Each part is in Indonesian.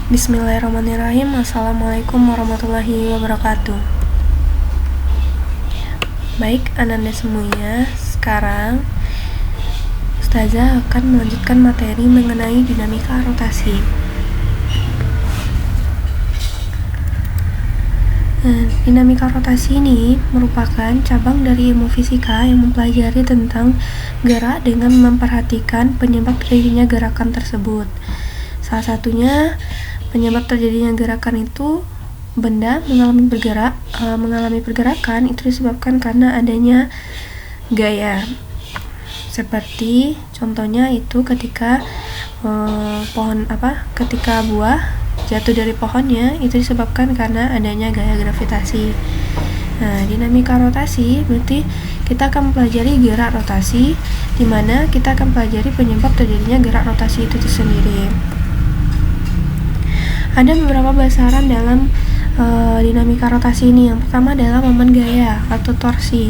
Bismillahirrahmanirrahim. Assalamualaikum warahmatullahi wabarakatuh. Baik, Ananda semuanya, sekarang Ustazah akan melanjutkan materi mengenai dinamika rotasi. Dinamika rotasi ini merupakan cabang dari ilmu fisika yang mempelajari tentang gerak dengan memperhatikan penyebab terjadinya gerakan tersebut. Salah satunya penyebab terjadinya gerakan itu benda mengalami pergerakan itu disebabkan karena adanya gaya. Seperti contohnya itu ketika ketika buah jatuh dari pohonnya itu disebabkan karena adanya gaya gravitasi. Nah, dinamika rotasi berarti kita akan mempelajari gerak rotasi, di mana kita akan pelajari penyebab terjadinya gerak rotasi itu sendiri. Ada beberapa besaran dalam dinamika rotasi ini. Yang pertama adalah momen gaya atau torsi.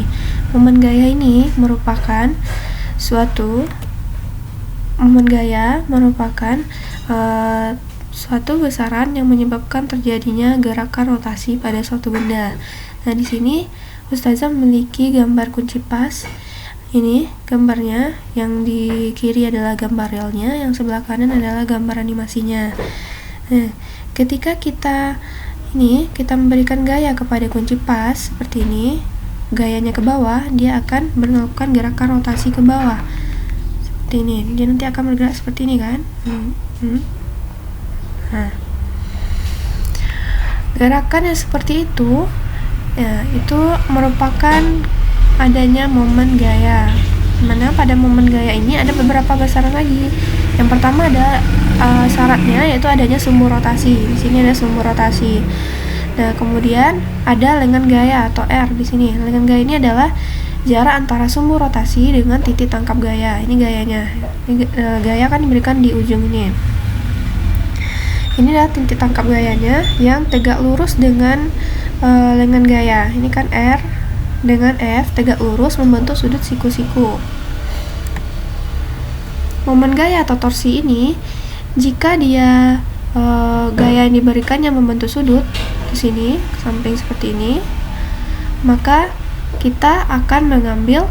Momen gaya ini merupakan suatu besaran yang menyebabkan terjadinya gerakan rotasi pada suatu benda. Nah, di sini Ustazah memiliki gambar kunci pas. Ini gambarnya, yang di kiri adalah gambar realnya, yang sebelah kanan adalah gambar animasinya. Nah, ketika kita memberikan gaya kepada kunci pas seperti ini, gayanya ke bawah, dia akan melakukan gerakan rotasi ke bawah seperti ini. Dia nanti akan bergerak seperti ini kan. Nah, gerakan yang seperti itu ya, itu merupakan adanya momen gaya. Mana pada momen gaya ini ada beberapa besaran lagi. Yang pertama ada syaratnya, yaitu adanya sumbu rotasi. Di sini ada sumbu rotasi. Nah, kemudian ada lengan gaya atau R di sini. Lengan gaya ini adalah jarak antara sumbu rotasi dengan titik tangkap gaya. Ini gayanya. Gaya kan diberikan di ujung ini. Ini adalah titik tangkap gayanya yang tegak lurus dengan lengan gaya. Ini kan R dengan F tegak lurus membentuk sudut siku-siku. Momen gaya atau torsi ini, jika dia gaya yang diberikan yang membentuk sudut di sini ke samping seperti ini, maka kita akan mengambil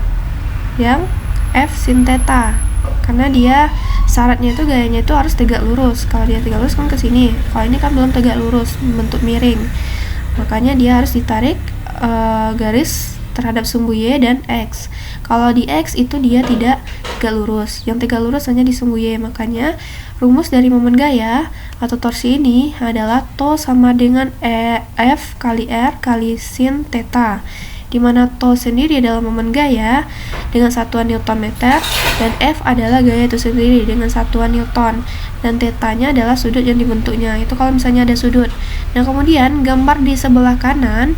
yang F sin theta, karena dia syaratnya itu gayanya itu harus tegak lurus. Kalau dia tegak lurus kan ke sini. Kalau ini kan belum tegak lurus, membentuk miring. Makanya dia harus ditarik garis terhadap sumbu Y dan X. Kalau di X itu dia tidak tegak lurus. Yang tegak lurus hanya di sumbu Y. Makanya rumus dari momen gaya atau torsi ini adalah TO sama dengan F kali R kali sin theta, di mana TO sendiri adalah momen gaya dengan satuan Newton meter, dan F adalah gaya itu sendiri dengan satuan Newton, dan tetanya adalah sudut yang dibentuknya. Itu kalau misalnya ada sudut. Nah, kemudian gambar sebelah kanan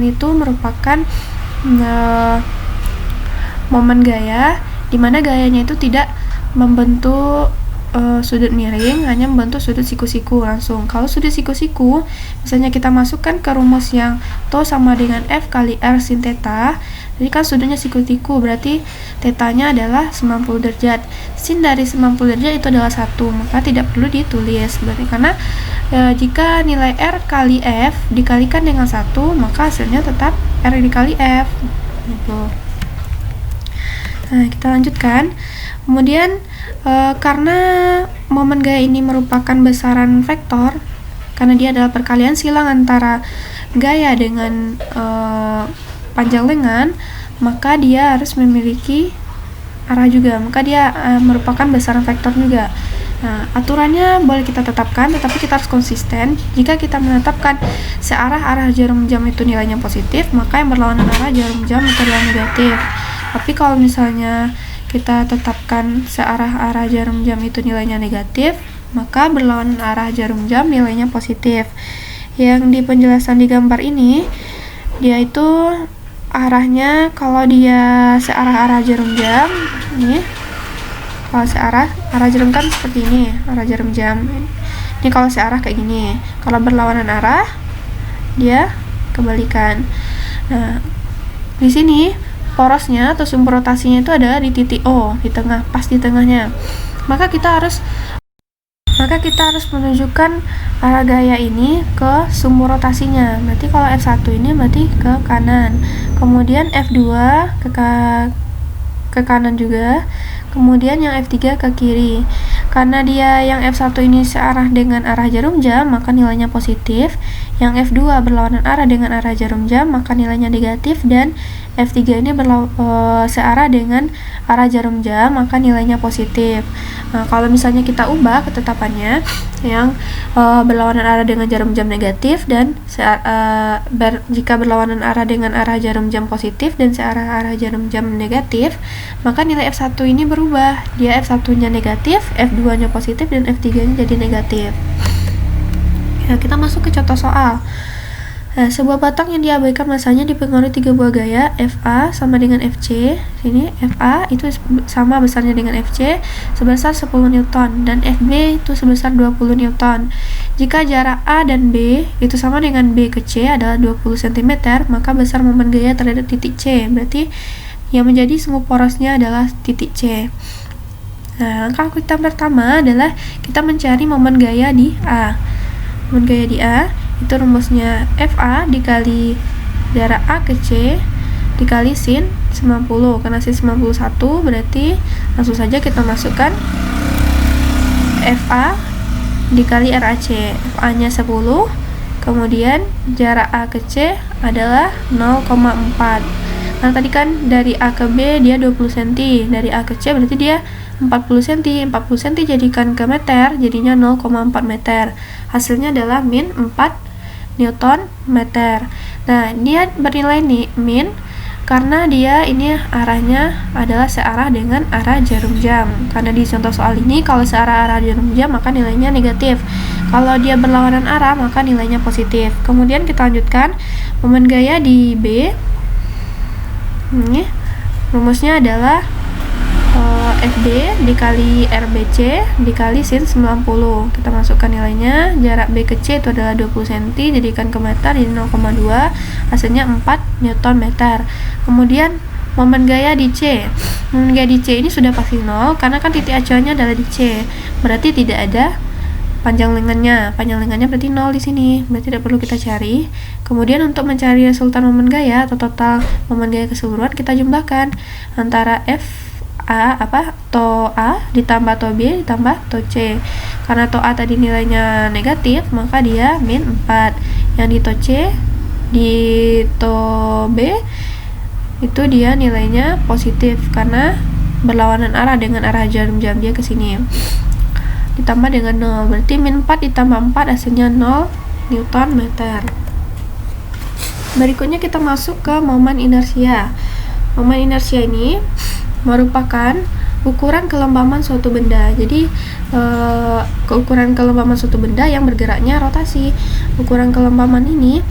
itu merupakan momen gaya, di mana gayanya itu tidak membentuk sudut miring, hanya membentuk sudut siku-siku langsung. Kalau sudut siku-siku, misalnya kita masukkan ke rumus yang TO sama dengan F kali R sin theta, jadi kan sudutnya siku-siku, berarti tetanya adalah 90 derajat. Sin dari 90 derajat itu adalah 1, maka tidak perlu ditulis. Berarti karena jika nilai R kali F dikalikan dengan 1, maka hasilnya tetap R dikali F. Gitu. Nah, kita lanjutkan. Kemudian karena momen gaya ini merupakan besaran vektor, karena dia adalah perkalian silang antara gaya dengan panjang lengan, maka dia harus memiliki arah juga. Maka dia merupakan besaran vektor juga. Nah, aturannya boleh kita tetapkan, tetapi kita harus konsisten. Jika kita menetapkan searah arah jarum jam itu nilainya positif, maka yang berlawanan arah jarum jam itu adalah negatif. Tapi kalau misalnya kita tetapkan searah arah jarum jam itu nilainya negatif, maka berlawanan arah jarum jam nilainya positif. Yang di penjelasan di gambar ini, dia itu arahnya, kalau dia searah arah jarum jam, ini kalau searah arah jarum kan seperti ini, arah jarum jam. Ini kalau searah kayak gini. Kalau berlawanan arah, dia kebalikan. Nah, di sini porosnya atau sumber rotasinya itu ada di titik O, di tengah, pas di tengahnya. Maka kita harus maka kita harus menunjukkan arah gaya ini ke sumbu rotasinya. Berarti kalau F1 ini berarti ke kanan, kemudian F2 ke kanan juga, kemudian yang F3 ke kiri. Karena dia yang F1 ini searah dengan arah jarum jam, maka nilainya positif. Yang F2 berlawanan arah dengan arah jarum jam, maka nilainya negatif. Dan F3 ini searah dengan arah jarum jam, maka nilainya positif. Nah, kalau misalnya kita ubah ketetapannya, yang berlawanan arah dengan jarum jam negatif dan jika berlawanan arah dengan arah jarum jam positif dan searah arah jarum jam negatif, maka nilai F1 ini berubah. Dia F1-nya negatif, F2-nya positif, dan F3-nya jadi negatif. Ya, kita masuk ke contoh soal. Nah, sebuah batang yang diabaikan masanya dipengaruhi 3 buah gaya, FA sama dengan FC. Sini FA itu sama besarnya dengan FC sebesar 10 Newton dan FB itu sebesar 20 Newton. Jika jarak A dan B itu sama dengan B ke C adalah 20 cm, maka besar momen gaya terhadap titik C. Berarti yang menjadi sumbu porosnya adalah titik C. Nah, langkah kita pertama adalah kita mencari momen gaya di A. Momen gaya di A itu rumusnya FA dikali jarak A ke C dikali sin 90, karena sin 91 berarti langsung saja kita masukkan FA dikali RAC. FA nya 10, kemudian jarak A ke C adalah 0,4. Nah, tadi kan dari A ke B dia 20 cm, dari A ke C berarti dia 40 cm. 40 cm jadikan ke meter, jadinya 0,4 meter. Hasilnya adalah min 4 Newton meter. Nah, dia bernilai min karena dia ini arahnya adalah searah dengan arah jarum jam. Karena di contoh soal ini kalau searah arah jarum jam maka nilainya negatif. Kalau dia berlawanan arah maka nilainya positif. Kemudian kita lanjutkan momen gaya di B. Ini rumusnya adalah FB dikali RBC dikali sin 90. Kita masukkan nilainya, jarak B ke C itu adalah 20 cm, jadikan ke meter jadi 0,2, hasilnya 4 Newton meter. Kemudian momen gaya di C. Momen gaya di C ini sudah pasti 0 karena kan titik acuannya adalah di C. Berarti tidak ada panjang lengannya. Panjang lengannya berarti 0 di sini. Berarti tidak perlu kita cari. Kemudian untuk mencari resultan momen gaya atau total momen gaya keseluruhan, kita jumlahkan antara to A ditambah to B ditambah to C. Karena to A tadi nilainya negatif, maka dia min 4. Yang di to C di to B itu dia nilainya positif karena berlawanan arah dengan arah jarum jam dia ke sini. Ditambah dengan 0, berarti min 4 ditambah 4 hasilnya 0 Newton meter. Berikutnya kita masuk ke momen inersia. Momen inersia ini merupakan ukuran kelembaman suatu benda. Jadi keukuran kelembaman suatu benda yang bergeraknya rotasi. Ukuran kelembaman ini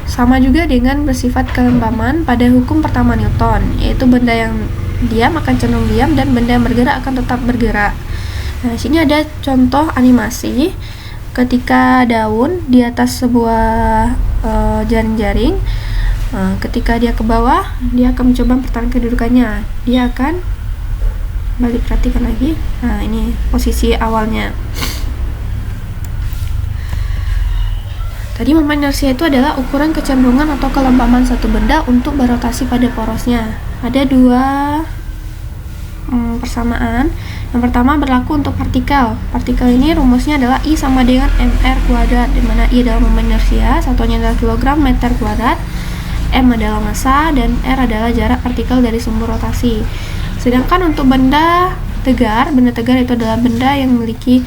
sama juga dengan bersifat kelembaman pada hukum pertama Newton, yaitu benda yang diam akan cenderung diam dan benda yang bergerak akan tetap bergerak. Nah, sini ada contoh animasi ketika daun di atas sebuah jaring-jaring. Ketika dia ke bawah, dia akan mencoba mempertahankan kedudukannya. Dia akan balik, perhatikan lagi. Nah, ini posisi awalnya. Tadi momen inersia itu adalah ukuran kecenderungan atau kelembaman satu benda untuk berotasi pada porosnya. Ada dua persamaan. Yang pertama berlaku untuk partikel. Partikel ini rumusnya adalah I sama dengan mr kuadrat, di mana I adalah momen inersia, satuannya adalah kilogram meter kuadrat, M adalah massa, dan R adalah jarak partikel dari sumber rotasi. Sedangkan untuk benda tegar itu adalah benda yang memiliki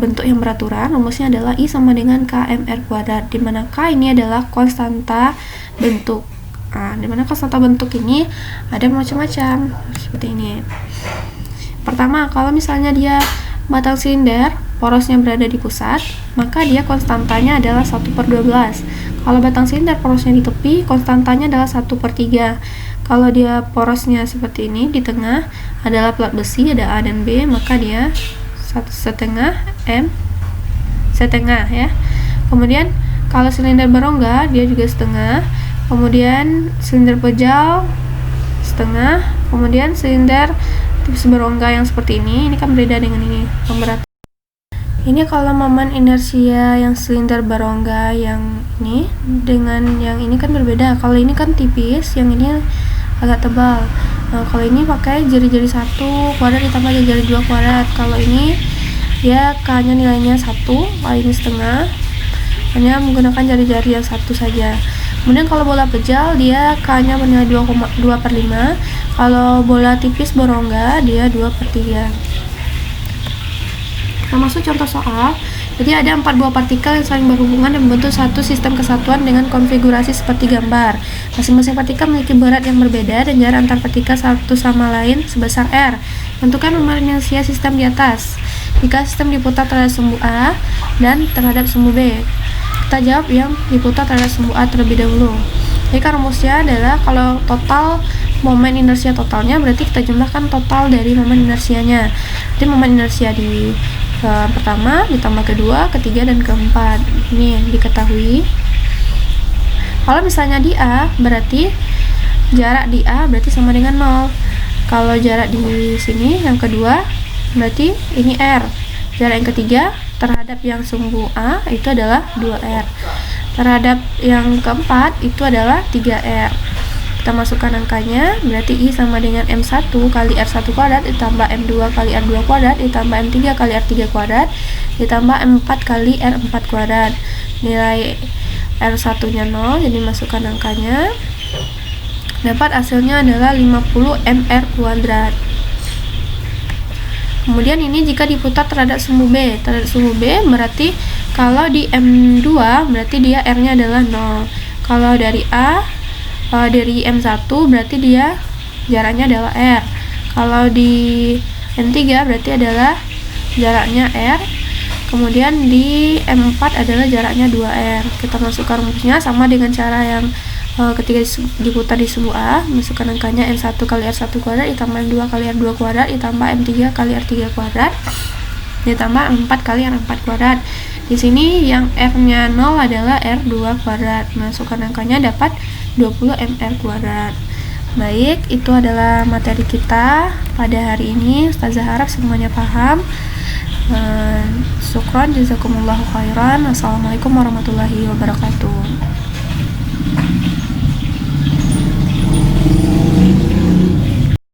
bentuk yang beraturan. Rumusnya adalah I sama dengan kmr kuadrat, di mana K ini adalah konstanta bentuk. Nah, di mana konstanta bentuk ini ada macam-macam seperti ini. Pertama, kalau misalnya dia batang silinder, porosnya berada di pusat, maka dia konstantanya adalah 1/12. Kalau batang silinder porosnya di tepi, konstantanya adalah 1/3. Kalau dia porosnya seperti ini, di tengah adalah plat besi, ada A dan B, maka dia 1/2 M setengah ya. Kemudian kalau silinder berongga, dia juga setengah. Kemudian silinder pejal setengah. Kemudian silinder tipis berongga yang seperti ini kan berbeda dengan ini, pemberat Ini kalau momen inersia yang silinder berongga yang ini dengan yang ini kan berbeda. Kalau ini kan tipis, yang ini agak tebal. Nah, kalau ini pakai jari-jari 1 kuadrat ditambah jari 2 kuadrat. Kalau ini ya K-nya nilainya 1, kalau ini setengah. Hanya menggunakan jari-jari yang 1 saja. Kemudian kalau bola pejal dia K-nya bernilai 2,2/5. Kalau bola tipis berongga dia 2/3. Kita masuk contoh soal. Jadi ada 4 buah partikel yang saling berhubungan dan membentuk satu sistem kesatuan dengan konfigurasi seperti gambar. Masing-masing partikel memiliki berat yang berbeda dan jarak antar partikel satu sama lain sebesar r. Tentukan momen inersia sistem di atas. Jika sistem diputar terhadap sumbu A dan terhadap sumbu B. Kita jawab yang diputar terhadap sumbu A terlebih dahulu. Jadi rumusnya adalah kalau total momen inersia totalnya berarti kita jumlahkan total dari momen inersianya. Jadi momen inersia di pertama ditambah kedua, ketiga, dan keempat. Ini yang diketahui. Kalau misalnya di A berarti jarak di A berarti sama dengan 0. Kalau jarak di sini yang kedua berarti ini R. Jarak yang ketiga terhadap yang sumbu A itu adalah 2R. Terhadap yang keempat itu adalah 3R. Kita masukkan angkanya, berarti I sama dengan M1 kali R1 kuadrat ditambah M2 kali R2 kuadrat ditambah M3 kali R3 kuadrat ditambah M4 kali R4 kuadrat. Nilai R1 nya 0, jadi masukkan angkanya. Dapat hasilnya adalah 50 MR kuadrat. Kemudian ini jika diputar terhadap sumbu B. Terhadap sumbu B berarti kalau di M2 berarti dia R-nya adalah 0. Kalau dari A dari M1 berarti dia jaraknya adalah R. Kalau di M3 berarti adalah jaraknya R. Kemudian di M4 adalah jaraknya 2R. Kita masukkan rumusnya sama dengan cara yang ketika diputar di sumbu A. Masukkan angkanya M1 kali R1 kuadrat ditambah M2 kali R2 kuadrat ditambah M3 kali R3 kuadrat ditambah M4 kali R4 kuadrat. Di sini yang R-nya 0 adalah R2 kuadrat. Masukkan angkanya dapat 20 MR kuadrat. Baik, itu adalah materi kita pada hari ini. Ustazah harap semuanya paham. Syukran, jazakumullahu khairan. Wassalamualaikum warahmatullahi wabarakatuh.